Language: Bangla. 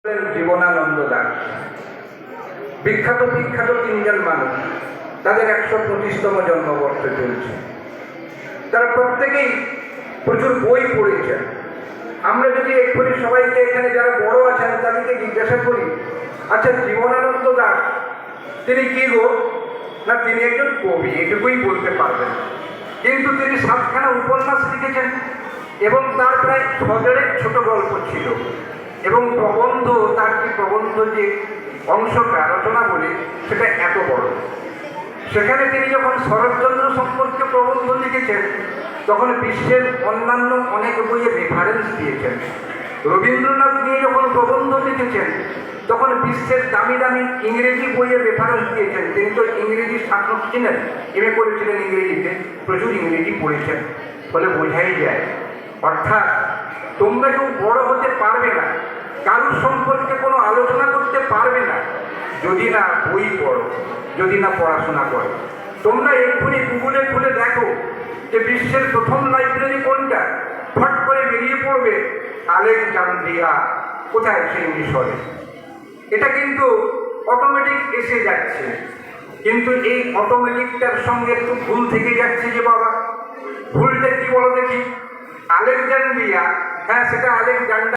জীবনানন্দ দাশ বিখ্যাত বিখ্যাত তিনজন মানুষ, তাদের 125তম জন্মবর্ষ চলছে। তারা প্রত্যেকেই প্রচুর বই পড়েছেন। আমরা যদি এক্ষুনি সবাইকে এখানে যারা বড় আছেন তাদেরকে জিজ্ঞাসা করি, আচ্ছা জীবনানন্দ দাশ তিনি কি গো? না, তিনি একজন কবি, এটুকুই বলতে পারবেন। কিন্তু তিনি 7খানা উপন্যাস লিখেছেন এবং তার প্রায় 1000-এর ছোট গল্প ছিল এবং প্রবন্ধ, তার যে প্রবন্ধ যে অংশটা রচনা বলে সেটা এত বড়। সেখানে তিনি যখন শরৎচন্দ্র সম্পর্কে প্রবন্ধ লিখেছেন তখন বিশ্বের অন্যান্য অনেক বইয়ে রেফারেন্স দিয়েছেন। রবীন্দ্রনাথ নিয়ে যখন প্রবন্ধ লিখেছেন তখন বিশ্বের দামি দামি ইংরেজি বইয়ের রেফারেন্স দিয়েছেন। তিনি তো ইংরেজি স্নাতক ছিলেন, এমএ করেছিলেন ইংরেজিতে, প্রচুর ইংরেজি পড়েছেন। ফলে বোঝাই যায়, অর্থাৎ তোমরা কেউ বড় হতে পারবে না, কারুর সম্পর্কে কোনো আলোচনা করতে পারবে না যদি না বই পড়ো, যদি না পড়াশোনা করো। তোমরা এক্ষুনি গুগলে খুলে দেখো যে বিশ্বের প্রথম লাইব্রেরি কোনটা, ফট করে বেরিয়ে পড়বে আলেকজান্দ্রিয়া। কোথায়? সেই মিশরে। এটা কিন্তু অটোমেটিক এসে যাচ্ছে, কিন্তু এই অটোমেটিকটার সঙ্গে একটু ভুল থেকে যাচ্ছে যে বাবা। ভুলটা কি বলো দেখি? আলেকজান্দ্রিয়া, হ্যাঁ সেটা আলেকজান্ডার।